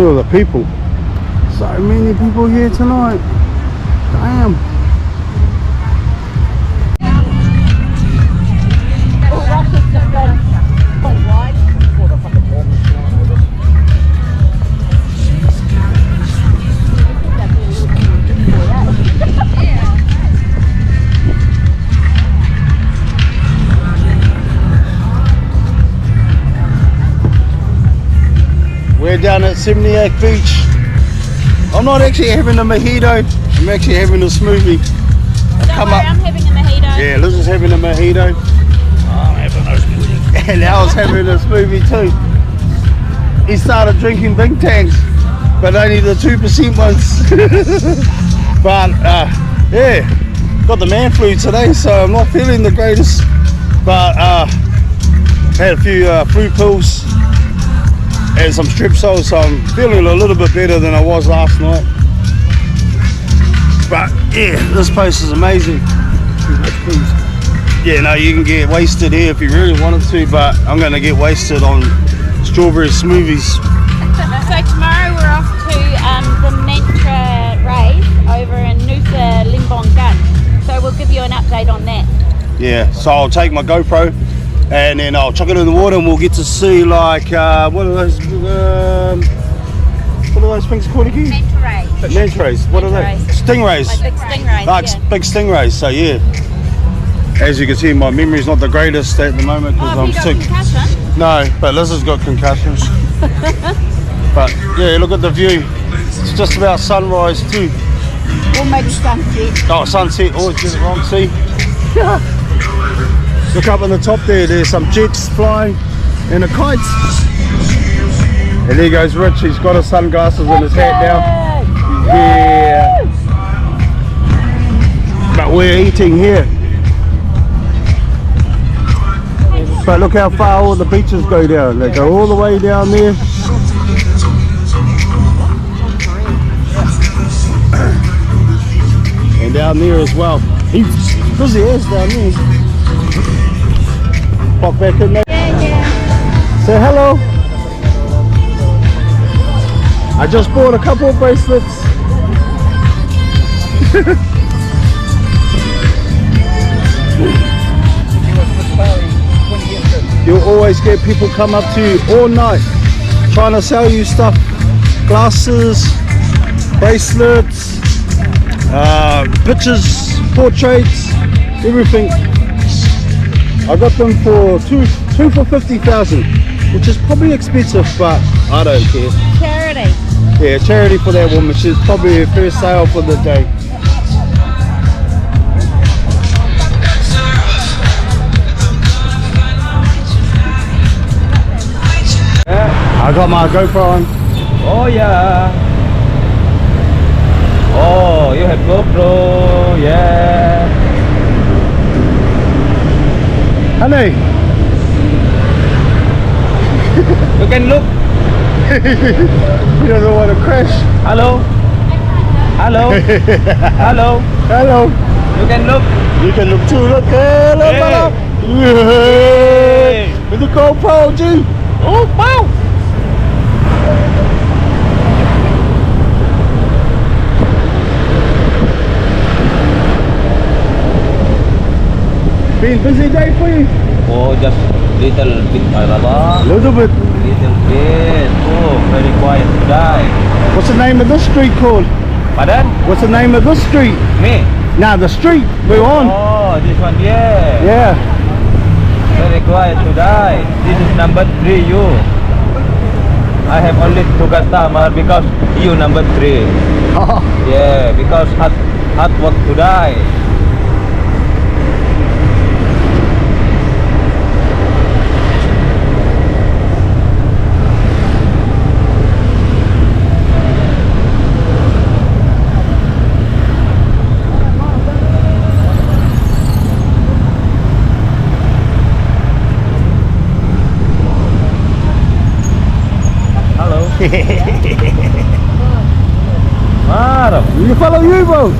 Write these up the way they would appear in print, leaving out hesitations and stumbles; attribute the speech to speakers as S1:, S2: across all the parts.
S1: Look at the people. So many people here tonight. Damn. We're down at Seminyak Beach. I'm not actually having a mojito, I'm actually having a smoothie.
S2: I'm having a mojito.
S1: Yeah, Liz is having a mojito. I'm having a smoothie. And Al's having a smoothie too. He started drinking big tanks, but only the 2% ones. But yeah, got the man flu today, so I'm not feeling the greatest. But had a few flu pills and some strepsils, so I'm feeling a little bit better than I was last night. But yeah, this place is amazing. Yeah, no, you can get wasted here if you really wanted to, but I'm going to get wasted on strawberry smoothies.
S2: So tomorrow we're off to the Mantra race over in Nusa Lembong Gun. So we'll give you an update on that.
S1: Yeah, so I'll take my GoPro and then I'll chuck it in the water and we'll get to see like what are those things called again?
S2: Manta rays.
S1: Manta rays. What are they? Stingrays.
S2: Like big stingrays.
S1: Like big stingrays. So yeah. As you can see, my memory's not the greatest at the moment because I'm sick.
S2: Concussion?
S1: No, but Liz has got concussions. But yeah, look at the view. It's just about sunrise too.
S2: Or maybe sunset.
S1: Oh, sunset. Always get it wrong. See. Look up on the top there, there's some jets flying and a kite. And there goes Rich, he's got his sunglasses and his hat now. Yeah. But we're eating here. But look how far all the beaches go down. They go all the way down there. And down there as well. He's busy as down there. Pop back in there. Say hello. I just bought a couple of bracelets. You'll always get people come up to you all night trying to sell you stuff. Glasses, bracelets, pictures, portraits, everything. I got them for two for 50,000, which is probably expensive, but I don't care.
S2: Charity.
S1: Yeah, charity for that woman. She's probably her first sale for the day. I got my GoPro on.
S3: Oh yeah. Oh, you have GoPro, yeah.
S1: Honey.
S3: You can look.
S1: He doesn't want to crash.
S3: Hello. Hello. Hello.
S1: Hello.
S3: You can look.
S1: You can look too. Look. Hello,
S3: Hey.
S1: brother. Hey. With the GoPro, G.
S3: Oh wow.
S1: Been busy day for you?
S3: Oh, just little bit, my brother.
S1: Little bit.
S3: Little bit. Oh, very quiet today.
S1: What's the name of this street called?
S3: Pardon?
S1: What's the name of this street?
S3: Me?
S1: Nah, the street we're on.
S3: Oh, this one, yeah.
S1: Yeah.
S3: Very quiet today. This is number 3, you. I have only 2 customers because you number 3.
S1: Oh.
S3: Yeah, because hard work today. Marah.
S1: You follow you, bro.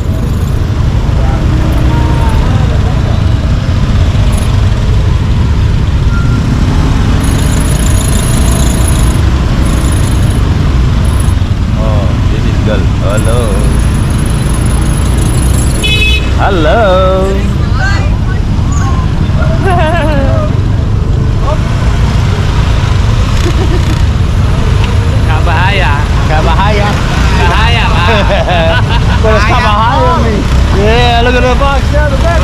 S3: Hello. Hello.
S4: Kabahaya.
S1: Kabahaya.
S4: Bahaya lah.
S1: Well, it's Kabahaya me. Yeah, look at the box down the back.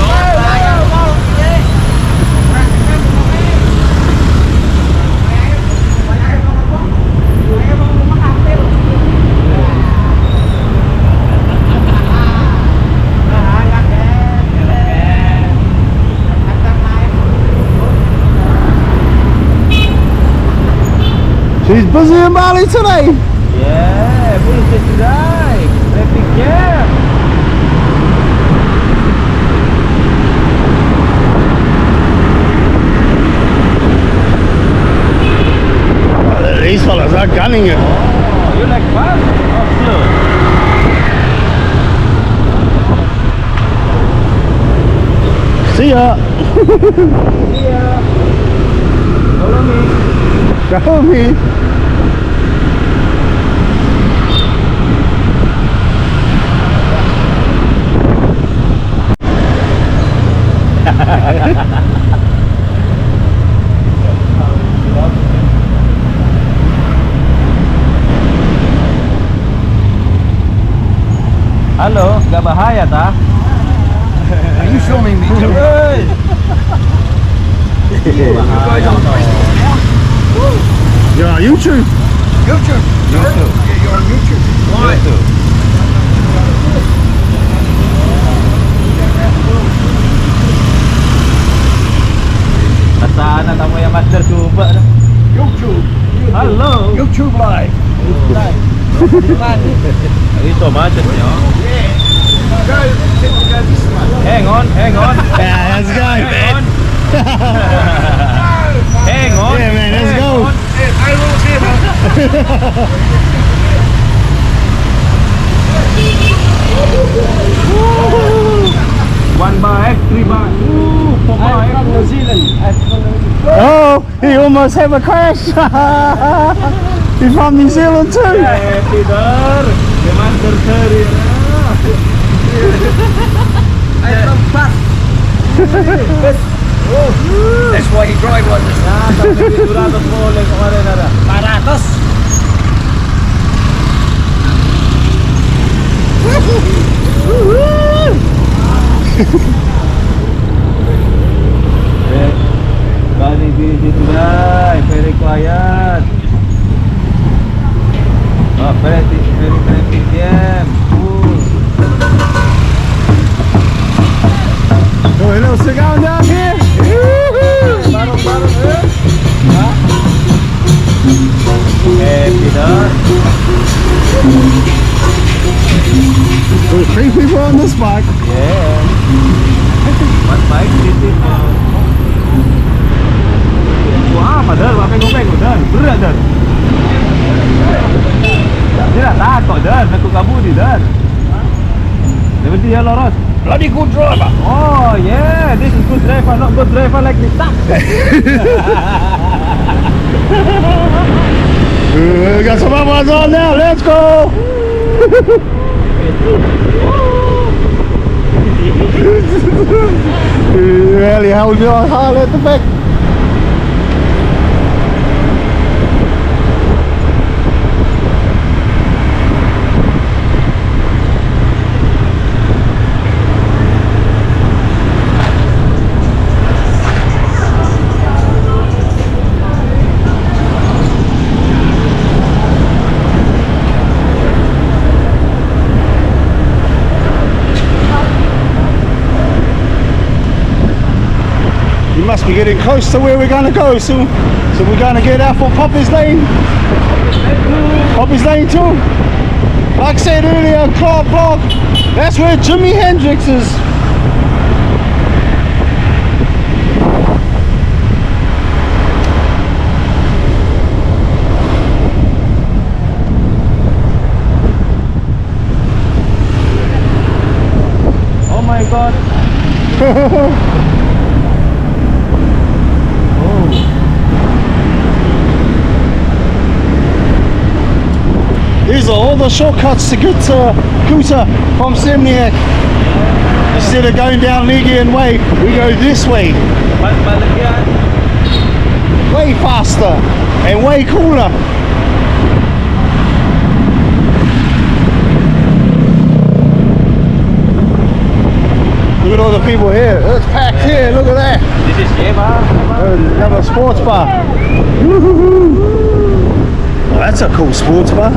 S1: She's busy in Bali today.
S3: Yeah, busy today. Traffic jam.
S1: These fellas are gunning it.
S3: Oh, you like fast or slow?
S1: See ya.
S3: Yeah. Follow me.
S1: Follow me.
S3: Halo, gak bahaya ta?
S4: Are you filming me too?
S3: Hey.
S1: You're on YouTube.
S4: YouTube.
S3: YouTube.
S4: Yeah, you're on YouTube. Why?
S3: YouTube. Sana kamu yang master coba dah.
S4: YouTube.
S3: Halo.
S4: YouTube live.
S3: Itu macetnya.
S4: Go this one.
S3: Hang on, hang on.
S1: Yeah, let's go.
S3: Hang on. Hang on.
S1: Yeah, man, let's
S3: hang
S1: go.
S3: on.
S4: I will see man.
S3: One bag, 3 bags. Four
S4: I'm from New
S3: bags.
S4: Zealand. I'm from New Zealand.
S1: Oh, he almost had a crash. He's from New Zealand too.
S3: Yeah, Peter. The master career.
S4: I'm from Perth. That's why he drive like this.
S3: Nah, tapi di 200 boleh kemarin ada.
S4: 400.
S3: Bali busy today, very quiet. Oh, very traffic jam.
S1: Oh, a little cigar down here.
S3: Bareng-bareng Peter.
S1: There's 3 people on this bike.
S3: Yeah. One bike, 3 people. Wah, padahal pakai gopeng dan berat dan. Tidak takut dan, aku kabudi dan. Seperti ya loros.
S4: Bloody good driver.
S3: Oh yeah, this is good driver, not good driver like this.
S1: We got some other ones on now. Let's go. Really hold your heart at the back. Must be getting close to where we're going to go soon. So we're going to get out for Poppy's Lane. Poppy's Lane too. Like I said earlier, Clark Block, that's where Jimi Hendrix is.
S3: Oh my god.
S1: These are all all the shortcuts to get to Kuta from Seminyak. Instead of going down Legian Way, we go this way. Way faster and way cooler. Look at all the people here. It's packed here. Look at that.
S3: This is Yema.
S1: Another sports bar. Woo-hoo-hoo. Oh, that's a cool sports bar.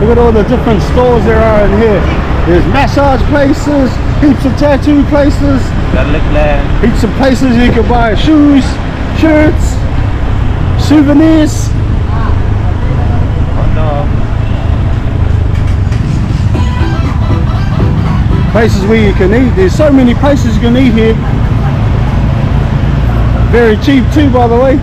S1: Look at all the different stores there are in here. There's massage places, heaps of tattoo places,
S3: Garlic land.
S1: heaps of places you can buy shoes, shirts, souvenirs.
S3: Oh no.
S1: Places where you can eat. There's so many places you can eat here. Very cheap too, by the way.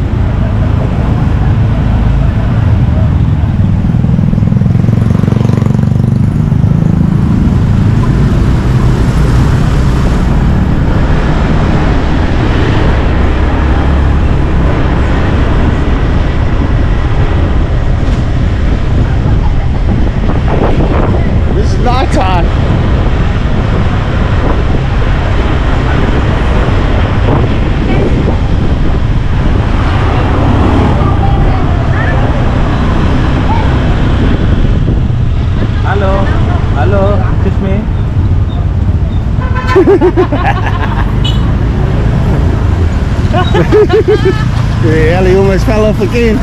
S1: Nighttime.
S3: Hello. Hello. Excuse me.
S1: Yeah, Ellie almost fell off again.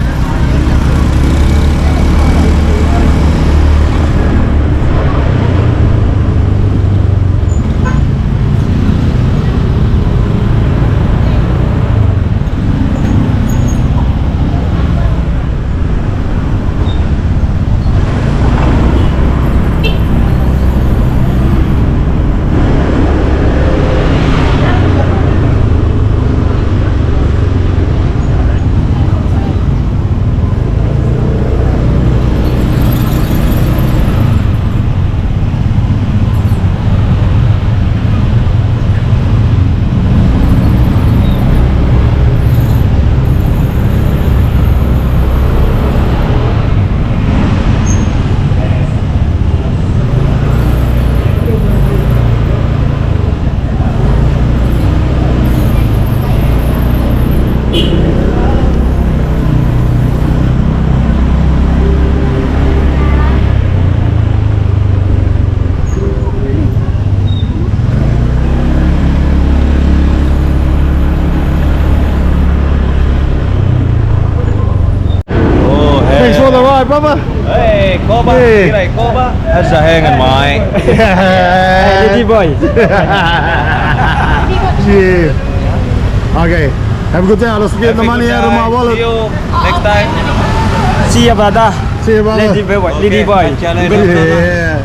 S1: Thanks for the ride, brother.
S3: Hey, Koba.
S1: Hey.
S3: Hey, Koba. That's a hang on my.
S1: Yeah.
S4: boy.
S1: Yeah. Okay. Have a good day. Let's get the money out of my wallet.
S3: See you next time.
S4: See you, brother.
S1: See you, brother.
S4: Lady boy. Lady boy.
S3: Catch you later.
S1: Yeah.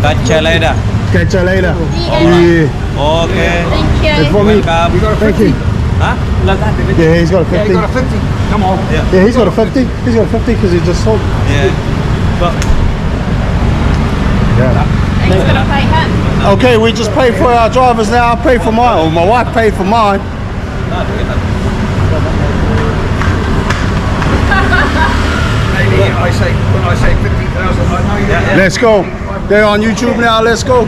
S3: Catch you later.
S1: Catch you later. Yeah.
S3: Okay.
S2: Thank you.
S1: It's for me.
S3: Welcome.
S1: Thank you.
S3: Huh?
S1: Yeah, he's got a 50.
S4: got a 50. Come on.
S1: Yeah, he's got a 50. He's got a 50 because he just sold.
S3: Yeah. But
S1: Yeah.
S2: Thanks for the pay home.
S1: Okay, we just paid for our drivers now. I paid for mine, or my wife paid for mine.
S4: Maybe when I say 50,000, I know you.
S1: Let's go. They're on YouTube now. Let's go.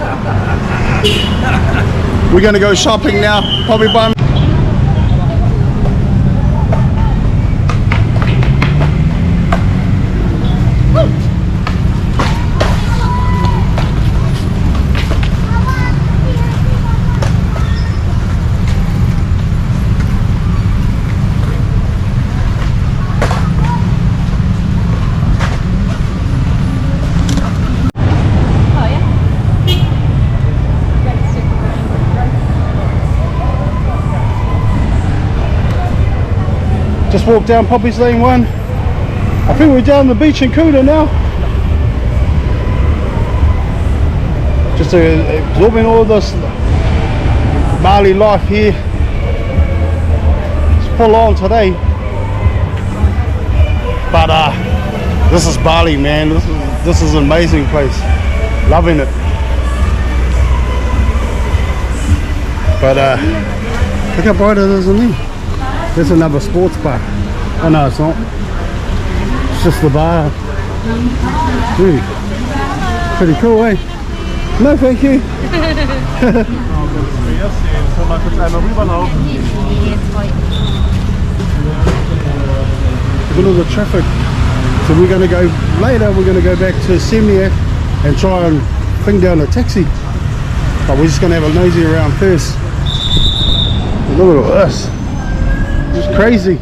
S1: We're gonna go shopping now. Probably buy. Just walked down Poppy's Lane 1. I think we're down the beach in Kuta now. Just absorbing all this Bali life here. It's full on today. But this is Bali, man. This is an amazing place. Loving it. But look how bright it is in there. There's another sports bar. Oh no, it's not. It's just the bar. Dude, pretty cool, eh? No, thank you. Look at the traffic. So we're going to go later. We're going to go back to Seminyak and try and bring down a taxi. But we're just going to have a nosy around first. Look at all this. It's crazy.